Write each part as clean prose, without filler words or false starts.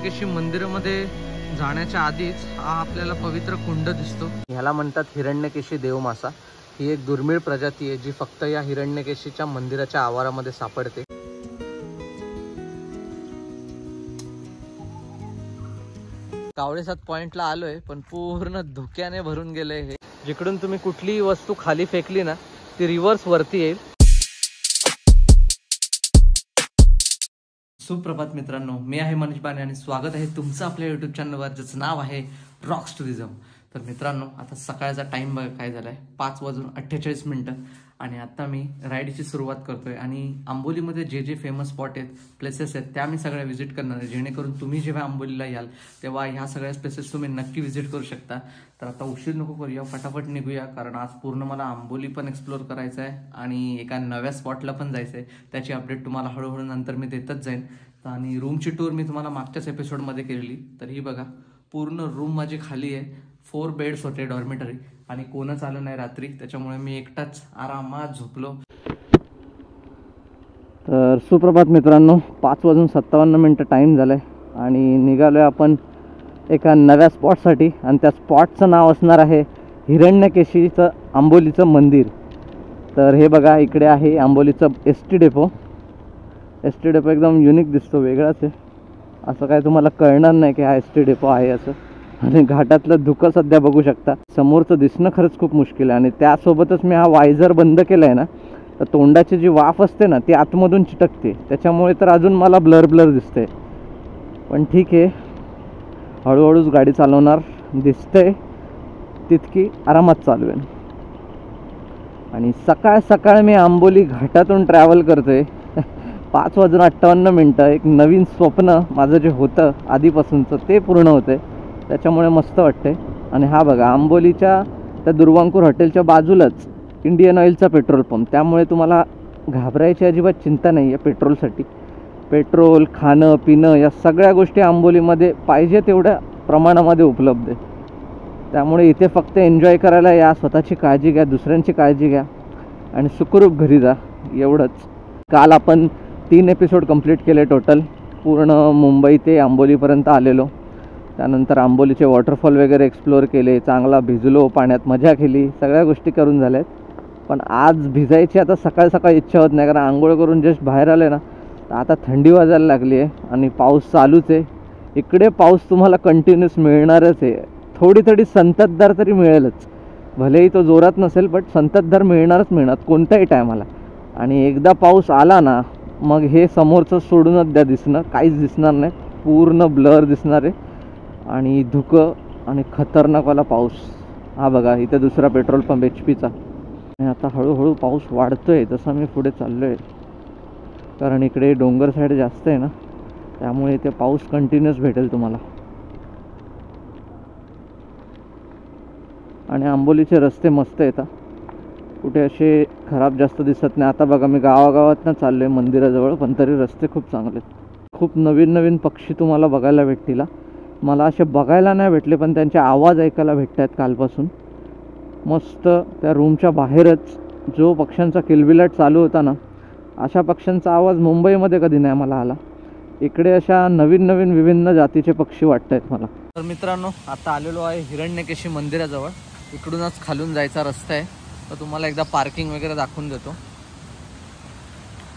हिरण्यकेशी मंदिरामध्ये जाण्याच्या आधीच हा आपल्याला पवित्र कुंड दिसतो। ह्याला म्हणतात हिरण्यकेशी देवमासा। ही एक दुर्मिळ प्रजाती आहे जी फक्त या हिरण्यकेशीच्या मंदिराच्या आवारामध्ये सापडते। कावळेसात पॉइंटला आलोय पण पूर्ण धुक्याने भरून गेले हे। जिकडून तुम्ही कुठलीही वस्तू खाली फेकली ना ती रिव्हर्स वरती येईल। सुप्रभात मित्रांनो, मी आहे मनीष बाने आणि स्वागत आहे तुमचं आपल्या यूट्यूब चॅनलवर ज्याचं नाव आहे रॉक्स टुरिझम। तर मित्रांनो, आता सकाळचा टाइम बघा काय झालाय, 5:48 आणि आता मी राईडची सुरुवात करतोय। आणि आंबोलीमध्ये जे जे फेमस स्पॉट आहेत, प्लेसेस आहेत, त्या मी सगळ्या व्हिजिट करणार आहे, जेणेकरून तुम्ही जेव्हा आंबोलीला याल तेव्हा ह्या सगळ्या प्लेसेस तुम्ही नक्की व्हिजिट करू शकता। तर आता उशीर नको करूया, फटाफट निघूया, कारण आज पूर्ण मला आंबोली पण एक्सप्लोर करायचं आहे आणि एका नव्या स्पॉटला पण जायचं आहे। त्याची अपडेट तुम्हाला हळूहळू नंतर मी देतच जाईन। आणि रूमची टूर मी तुम्हाला मागच्याच एपिसोडमध्ये केलेली, तर ही बघा पूर्ण रूम माझी खाली आहे। 4 बेड्स होते डॉर्मेटरी आणि कोणच आलं नाही रात्री, त्याच्यामुळे मी एकटाच आरामात झोपलो। तर सुप्रभात मित्रांनो, 5:57 टाइम झालाय आणि निघालोय आपण एका नव्या स्पॉटसाठी आणि त्या स्पॉटचं नाव असणार आहे हिरण्यकेशीचं आंबोलीचं मंदिर। तर हे बघा इकडे आहे आंबोलीचं एसटी डेपो। एसटी डेपो एकदम युनिक दिसतो, वेगळाच आहे, असं काय तुम्हाला कळणार नाही की हा एसटी डेपो आहे असं। आणि घाटातलं धुकं सध्या बघू शकता, समोरचं दिसणं खरंच खूप मुश्किल आहे। आणि त्यासोबतच मी हा वायझर बंद केला आहे ना, तर तोंडाची जी वाफ असते ना ती आतमधून चिटकते, त्याच्यामुळे तर अजून मला ब्लर ब्लर दिसते। पण ठीक आहे, हळूहळूच गाडी चालवणार, दिसतंय तितकी आरामात चालवेन। आणि सकाळ सकाळ मी आंबोली घाटातून ट्रॅव्हल करतोय 5:58। एक नवीन स्वप्न माझं जे होतं आधीपासूनचं ते पूर्ण होतंय, त्याच्यामुळे मस्त वाटतंय। आणि हा बघा आंबोलीच्या त्या दुर्वांकूर हॉटेलच्या बाजूलाच इंडियन ऑइलचा पेट्रोल पंप, त्यामुळे तुम्हाला घाबरायची अजिबात चिंता नाही आहे पेट्रोलसाठी। पेट्रोल, खाणं पिणं या सगळ्या गोष्टी आंबोलीमध्ये पाहिजे तेवढ्या प्रमाणामध्ये उपलब्ध आहे, त्यामुळे इथे फक्त एन्जॉय करायला या, स्वतःची काळजी घ्या, दुसऱ्यांची काळजी घ्या आणि सुखरूप घरी जा, एवढंच। काल आपण 3 एपिसोड कंप्लीट केले टोटल, पूर्ण मुंबई ते आंबोलीपर्यंत आलेलो। त्यानंतर आंबोलीचे वॉटरफॉल वगैरे एक्सप्लोअर केले, चांगला भिजलो, पाण्यात मजा केली, सगळ्या गोष्टी करून झाल्यात। पण आज भिजायची आता सकाळ सकाळ इच्छा होत नाही, कारण आंघोळ करून जस्ट बाहेर आले ना तर आता थंडी वाजायला लागली आहे आणि पाऊस चालूच आहे। इकडे पाऊस तुम्हाला कंटिन्यूस मिळणारच आहे, थोडी थोडी संततधार तरी मिळेलच, भलेही तो जोरात नसेल पण संततधार मिळणार कोणत्याही टायमाला। आणि एकदा पाऊस आला ना मग हे समोरचं सोडूनच द्या दिसणं, काहीच दिसणार नाही, पूर्ण ब्लर दिसणार आहे आणि धुकं आणि खतरनाकवाला पाऊस। हा बघा इथे दुसरा पेट्रोल पंप HP चा। आणि आता हळूहळू पाऊस वाढतोय जसं मी पुढे चाललो आहे, कारण इकडे डोंगर साईड जास्त आहे ना, त्यामुळे इथे पाऊस कंटिन्यूस भेटेल तुम्हाला। आणि आंबोलीचे रस्ते मस्त आहेत, कुठे असे खराब जास्त दिसत नाही। आता बघा मी गावागावातनं चाललो आहे मंदिराजवळ, पण तरी रस्ते खूप चांगले आहेत। खूप नवीन नवीन पक्षी तुम्हाला बघायला भेटतील। मला असे बघायला नाही भेटले पण त्यांचे आवाज ऐकायला भेटत आहेत कालपासून। मस्त त्या रूमच्या बाहेरच जो पक्ष्यांचा किलबिलाट चालू होता ना, अशा पक्ष्यांचा आवाज मुंबईमध्ये कधी नाही मला आला। इकडे अशा नवीन नवीन विभिन्न जातीचे पक्षी वाटत आहेत मला। तर मित्रांनो, आता आलेलो आहे हिरण्यकेशी मंदिराजवळ, इकडूनच खालून जायचा रस्ता आहे। तर तुम्हाला एकदा पार्किंग वगैरे दाखवून देतो।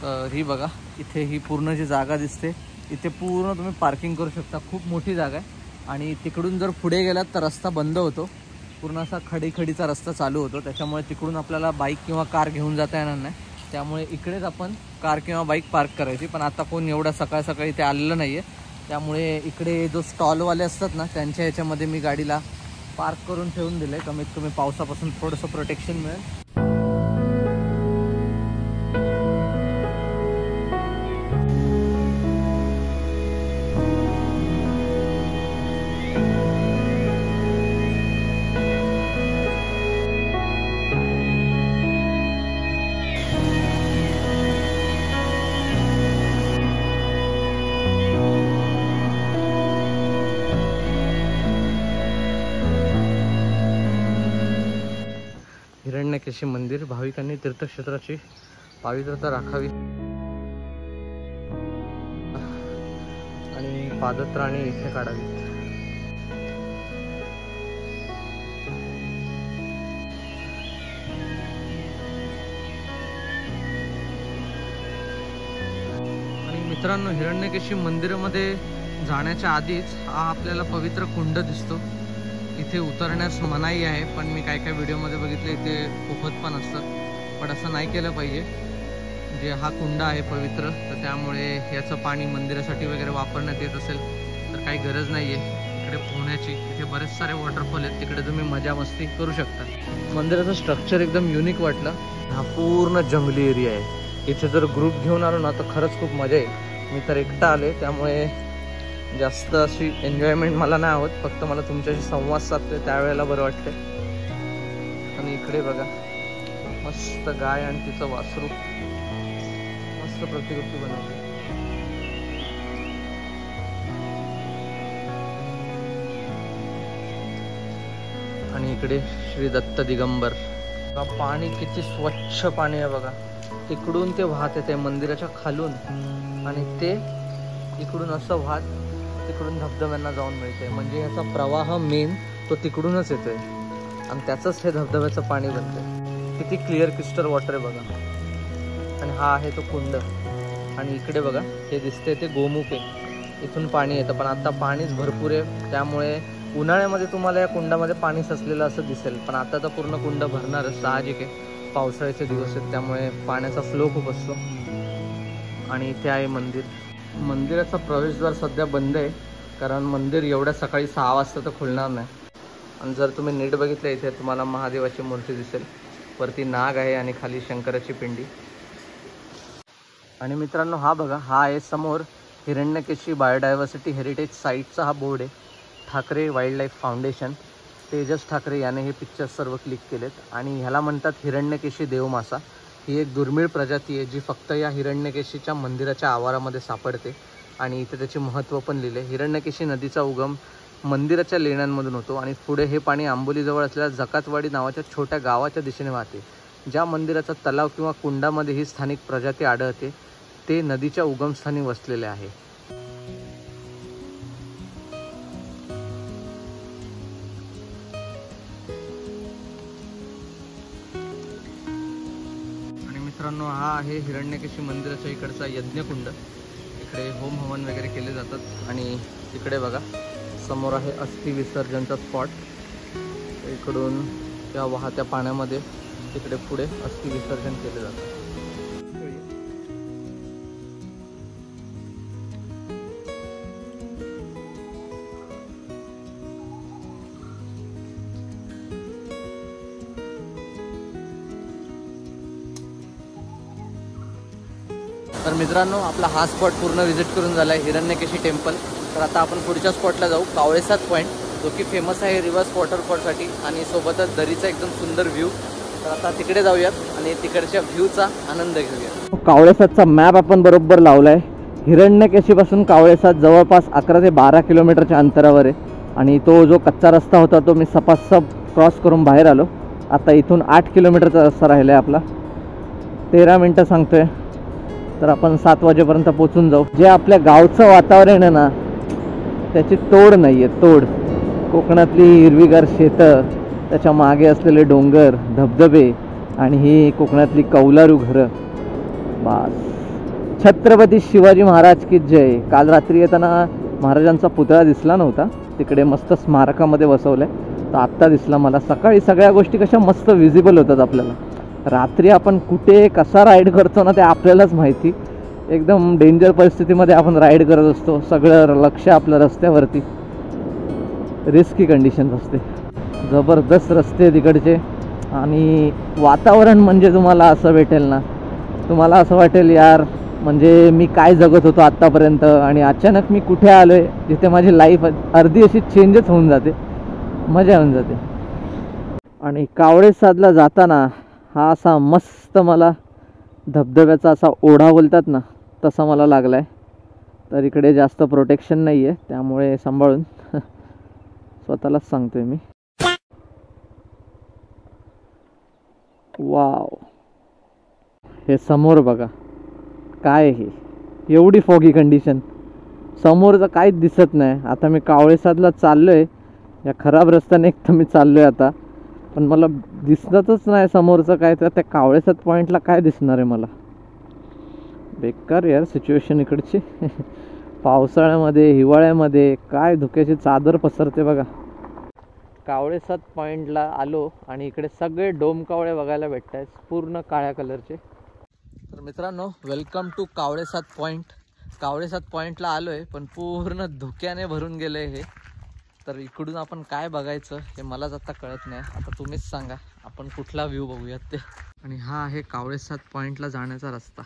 तर ही बघा इथे ही पूर्ण जी जागा दिसते, इथे पूर्ण तुम्ही पार्किंग करू शकता, खूप मोठी जागा आहे। आणि तिकडून जर पुढे गेलात तर रस्ता बंद होतो, पूर्ण असा खडीखडीचा रस्ता चालू होतो, त्याच्यामुळे तिकडून आपल्याला बाईक किंवा कार घेऊन जाता येणार नाही, त्यामुळे इकडेच आपण कार किंवा बाईक पार्क करायची। पण आता कोण एवढा सकाळ सकाळी इथे आलेलं नाही आहे, त्यामुळे इकडे जो स्टॉलवाले असतात ना त्यांच्या ह्याच्यामध्ये मी गाडीला पार्क करून ठेवून दिलं आहे, कमीत कमी पावसापासून थोडंसं प्रोटेक्शन मिळेल। हिरण्यकेशी मंदिर, भाविकांनी तीर्थक्षेत्राची पवित्रता राखावी। आणि पादत्राणी इथे काढावी. आणि मित्रांनो, हिरण्यकेशी मंदिरामध्ये जाण्याच्या आधीच हा आपल्याला पवित्र कुंड दिसतो. इथे उतरण्यास मनाई आहे, पण मी काय व्हिडिओमध्ये बघितले इथे पोहत पण असतं, पण असं नाही केलं पाहिजे. जे हा कुंड आहे पवित्र, तर त्यामुळे याचं पाणी मंदिरासाठी वगैरे वापरण्यात येत असेल तर काही गरज नाही आहे इकडे पोहण्याची. इथे बरेच सारे वॉटरफॉल आहेत, तिकडे तुम्ही मजा मस्ती करू शकता. मंदिराचं स्ट्रक्चर एकदम युनिक वाटलं. हा पूर्ण जंगली एरिया आहे. इथे जर ग्रुप घेऊन आलो ना तर खरंच खूप मजा येईल. मी तर एकटा आले, त्यामुळे जास्त अशी एन्जॉयमेंट मला नाही आवत. फक्त मला तुमच्याशी संवाद साधते त्यावेळेला बरं वाटते. आणि इकडे बघा मस्त गाय आणि तिचं वासरू, मस्त प्रतिकृती बनवली. आणि इकडे श्री दत्त दिगंबर. पाणी किती स्वच्छ पाणी आहे बघा. तिकडून ते वाहत येते मंदिराच्या खालून, आणि ते इकडून असं वाहत तिकडून धबधब्यांना जाऊन मिळते. म्हणजे ह्याचा प्रवाह मेन तो तिकडूनच येतोय आणि त्याचंच हे धबधब्याचं पाणी बनते. किती क्लिअर क्रिस्टल वॉटर आहे बघा. आणि हा आहे तो कुंड. आणि इकडे बघा हे दिसते ते गोमुख आहे, इथून पाणी येतं. पण आता पाणीच भरपूर आहे, त्यामुळे उन्हाळ्यामध्ये तुम्हाला या कुंडामध्ये पाणी सचलेलं असं दिसेल, पण आता तर पूर्ण कुंड भरणारच, साहजिक आहे. पावसाळ्याचे दिवस आहेत त्यामुळे पाण्याचा फ्लो खूप असतो. आणि इथे आहे मंदिर. मंदिराचा प्रवेशद्वार सध्या बंद आहे, कारण मंदिर एवढ्या सकाळी 6 वाजता तर खुलणार नाही. आणि जर तुम्ही नीट बघितलं इथे तुम्हाला महादेवाची मूर्ती दिसेल. वरती नाग आहे आणि खाली शंकराची पिंडी. आणि मित्रांनो हा बघा, हा आहे समोर हिरण्यकेशी बायोडायव्हर्सिटी हेरिटेज साईटचा हा बोर्ड आहे. Thackeray wild life foundation, Tejas Thackeray याने हे पिक्चर्स सर्व क्लिक केलेत. आणि ह्याला म्हणतात हिरण्यकेशी देवमासा. ही एक दुर्मिळ प्रजाती आहे जी फक्त या हिरण्यकेशीच्या मंदिराच्या आवारामध्ये सापडते. आणि इथे त्याचे महत्त्व पण लिहिले. हिरण्यकेशी नदीचा उगम मंदिराच्या लेण्यांमधून होतो आणि पुढे हे पाणी आंबोलीजवळ असलेल्या जकातवाडी नावाच्या छोट्या गावाच्या दिशेने वाहते. ज्या मंदिराचा तलाव किंवा कुंडामध्ये ही स्थानिक प्रजाती आढळते ते नदीच्या उगमस्थानी वसलेले आहे. आणि मित्रांनो हा आहे हिरण्यकेशी मंदिराच्या इकडचा यज्ञकुंड. इकडे होम हवन वगैरे केले जातात. आणि इकडे बघा समोर आहे अस्थि विसर्जनचा स्पॉट. इकडून त्या वाहत्या पाण्यामध्ये तिकडे पुढे अस्थि विसर्जन केले जातं. तर मित्रांनो आपला हा स्पॉट पूर्ण व्हिजिट करून झाला आहे, हिरण्यकेशी टेम्पल. तर आता आपण पुढच्या स्पॉटला जाऊ, कावळेसाद पॉईंट, जो की फेमस आहे रिव्हर्स वॉटरफॉलसाठी आणि सोबतच दरीचा एकदम सुंदर व्ह्यू. तर आता तिकडे जाऊयात आणि तिकडच्या व्ह्यूचा आनंद घेऊया. कावळेसादचा मॅप आपण बरोबर लावला आहे. हिरण्यकेशीपासून कावळेसाद जवळपास 11 ते 12 किलोमीटरच्या अंतरावर आहे. आणि तो जो कच्चा रस्ता होता तो मी सपासप क्रॉस करून बाहेर आलो. आता इथून 8 किलोमीटरचा रस्ता राहिला आहे आपला. 13 मिनटं सांगतोय, तर आपण 7 वाजेपर्यंत पोचून जाऊ. जे आपल्या गावचं वातावरण आहे ना त्याची तोड नाही आहे, तोड. कोकणातली हिरवीगार शेतं, त्याच्या मागे असलेले डोंगर, धबधबे आणि ही कोकणातली कौलारू घरं. बास. छत्रपती शिवाजी महाराज की जय. काल रात्री येताना महाराजांचा पुतळा दिसला नव्हता, तिकडे मस्त स्मारकामध्ये बसवलं आहे, तर आत्ता दिसला मला. सकाळी सगळ्या गोष्टी कशा मस्त विजिबल होतात आपल्याला. रात्री आपण कुठे कसा राईड करतो ना ते आपल्यालाच माहिती. एकदम डेंजर परिस्थितीमध्ये आपण राईड करत असतो, सगळं लक्ष आपलं रस्त्यावरती. रिस्की कंडिशन असते. जबरदस्त रस्ते तिकडचे आणि वातावरण म्हणजे तुम्हाला असं भेटेल ना, तुम्हाला असं वाटेल यार म्हणजे मी काय जगत होतो आत्तापर्यंत आणि अचानक मी कुठे आलो आहे, जिथे माझी लाईफ अर्धी अशी चेंजच होऊन जाते, मजा होऊन जाते. आणि कावळेसादला जाताना हा असा मस्त मला धबधब्याचा असा ओढा बोलतात ना तसा मला लागला आहे. तर इकडे जास्त प्रोटेक्शन नाही आहे, त्यामुळे सांभाळून स्वतःलाच सांगतोय मी. वाव, हे समोर बघा काय हे, एवढी फॉगी कंडिशन, समोरचं काहीच दिसत नाही. आता मी कावळेसादला चाललो आहे, या खराब रस्त्याने एक तर मी चाललो आहे आता, पण मला दिसतच नाही समोरचं काय. तर त्या कावळेसाद पॉईंटला काय दिसणार आहे मला. बेकार यार सिच्युएशन इकडची. पावसाळ्यामध्ये हिवाळ्यामध्ये काय धुक्याची चादर पसरते बघा. कावळेसाद पॉईंटला आलो आणि इकडे सगळे डोमकावळे बघायला भेटत आहेत, पूर्ण काळ्या कलरचे. तर मित्रांनो, welcome to Kavalesad point. Kavalesad पॉईंटला आलो आहे, पण पूर्ण धुक्याने भरून गेलं आहे हे. तर इकडून आपण काय बघायचं हे मलाच आता कळत नाही. आता तुम्हीच सांगा आपण कुठला व्ह्यू बघूयात ते. आणि हा आहे कावळेसाद पॉईंटला जाण्याचा रस्ता.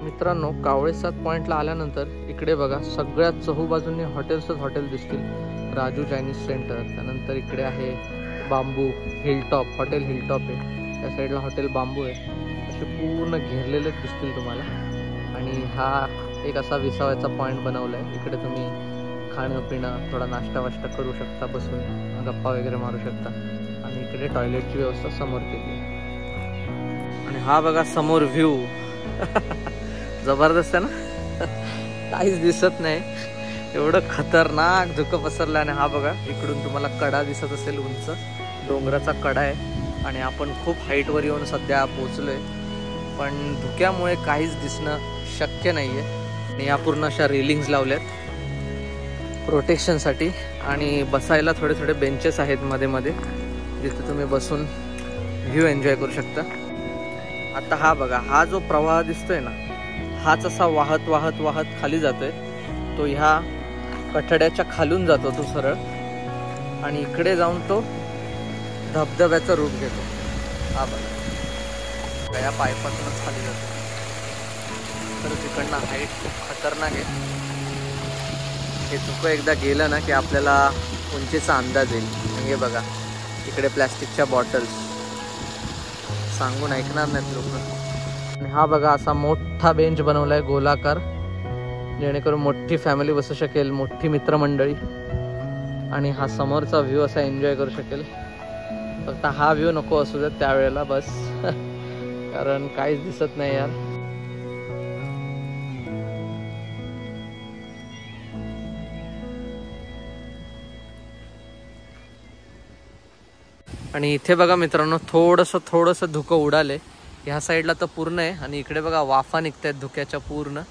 मित्रांनो, कावळेसाद पॉईंटला आल्यानंतर इकडे बघा सगळ्यात चहूबाजूंनी हॉटेल्सच हॉटेल दिसतील. राजू चायनीज सेंटर, त्यानंतर इकडे आहे बांबू हिलटॉप, हॉटेल हिलटॉप आहे. त्या साईडला हॉटेल बांबू आहे. असे पूर्ण घेरलेलेच दिसतील तुम्हाला. आणि हा एक असा विसाव्याचा पॉईंट बनवला आहे. इकडे तुम्ही खाणं पिणं थोडा नाश्ता वाष्टा करू शकता, बसून गप्पा वगैरे मारू शकता. आणि इकडे टॉयलेटची व्यवस्था समोर केली आहे. आणि हा बघा समोर व्ह्यू. जबरदस्त आहे ना. काहीच दिसत नाही, एवढं खतरनाक धुकं पसरलं. आणि हा बघा इकडून तुम्हाला कडा दिसत असेल, उंच डोंगराचा कडा आहे. आणि आपण खूप हाईटवर येऊन सध्या पोचलोय, पण धुक्यामुळे काहीच दिसणं शक्य नाही आहे. आणि या पूर्ण अशा रेलिंग्स लावल्यात प्रोटेक्शनसाठी. आणि बसायला थोडे थोडे बेंचेस आहेत मध्ये मध्ये, जिथे तुम्ही बसून व्ह्यू एन्जॉय करू शकता. आता हा बघा, हा जो प्रवाह दिसतोय ना, हाच असा वाहत वाहत वाहत खाली जातोय. तो ह्या कठड्याच्या खालून जातो तो सरळ, आणि इकडे जाऊन तो धबधब्याचं रूप घेतो. हा बघा, या पायपातूनच खाली जातो. तर तिकडनं हाईट खूप खतरनाक आहे. हे धुकं एकदा गेलं ना की आपल्याला उंचीचा अंदाज येईल. हे बघा इकडे प्लॅस्टिकच्या बॉटल्स, सांगून ऐकणार नाहीत लोक. आणि हा बघा असा मोठा बेंच बनवलाय गोलाकार, जेणेकरून मोठी फॅमिली बसू शकेल, मोठी मित्रमंडळी. आणि हा समोरचा व्ह्यू असा एन्जॉय करू शकेल. फक्त हा व्ह्यू नको असू देत त्यावेळेला बस. कारण काहीच दिसत नाही यार. आणि इथे बघा मित्रांनो, थोडंसं धुकं उडाले. ह्या साईडला तर पूर्ण आहे, आणि इकडे बघा वाफा निघतायत धुक्याच्या पूर्ण.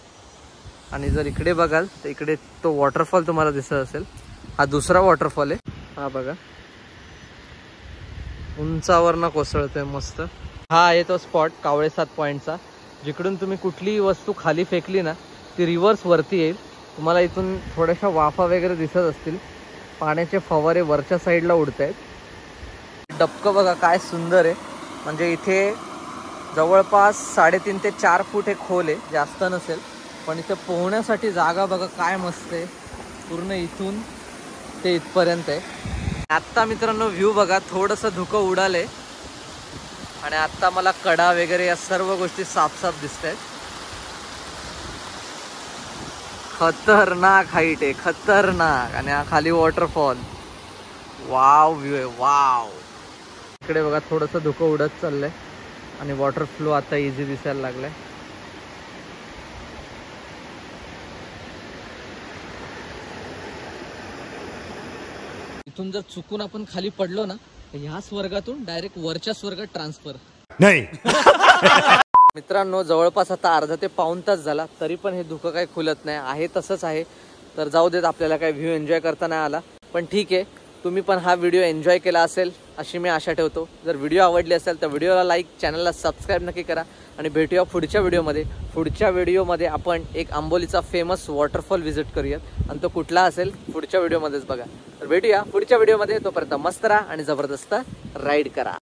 आणि जर इकडे बघाल तर इकडे तो वॉटरफॉल तुम्हाला दिसत असेल. हा दुसरा वॉटरफॉल आहे. हा बघा उंचावरनं कोसळतोय मस्त. हा आहे तो स्पॉट कावळेसाद पॉईंटचा, जिकडून तुम्ही कुठलीही वस्तू खाली फेकली ना ती रिव्हर्स वरती येईल. तुम्हाला इथून थोड्याशा वाफा वगैरे दिसत असतील. पाण्याचे फवारे वरच्या साईडला उडत आहेत. डबकं बघा काय सुंदर आहे. म्हणजे इथे जवळपास 3.5 ते 4 फूट हे खोल आहे, जास्त नसेल. पण इथे पोहण्यासाठी जागा बघा काय मस्त आहे. पूर्ण इथून ते इथपर्यंत आहे. आत्ता मित्रांनो व्ह्यू बघा, थोडंसं धुकं उडाले आणि आत्ता मला कडा वगैरे या सर्व गोष्टी साफ दिसत आहेत. खतरनाक हाईट आहे, खतरनाक. आणि हा खाली वॉटरफॉल, वाव व्ह्यू आहे, वाव. इकडे बघा थोडंसं धुकं उडत चाललंय आणि वॉटर फ्लो आता इझी दिसायला लागलाय. इथून जर चुकून आपण खाली पडलो ना, ह्या स्वर्गातून डायरेक्ट वरच्या स्वर्गात ट्रान्सफर नाही. मित्रांनो, जवळपास आता अर्धा ते पाऊण तास झाला, तरी पण हे धुकं काही खुलत नाही आहे, तसंच आहे. तर जाऊ देत, आपल्याला काही व्ह्यू एन्जॉय करता नाही आला, पण ठीक आहे. तुम्ही पण हा व्हिडिओ एन्जॉय केला असेल अशी मी आशा ठेवतो. जर व्हिडिओ आवडली असेल तर व्हिडिओला लाईक, चॅनलला सबस्क्राईब नक्की करा. आणि भेटूया पुढच्या व्हिडिओमध्ये. पुढच्या व्हिडिओमध्ये आपण एक आंबोलीचा फेमस वॉटरफॉल व्हिजिट करूयात, आणि तो कुठला असेल पुढच्या व्हिडिओमध्येच बघा. तर भेटूया पुढच्या व्हिडिओमध्ये. तोपर्यंत मस्त राहा आणि जबरदस्त राईड करा.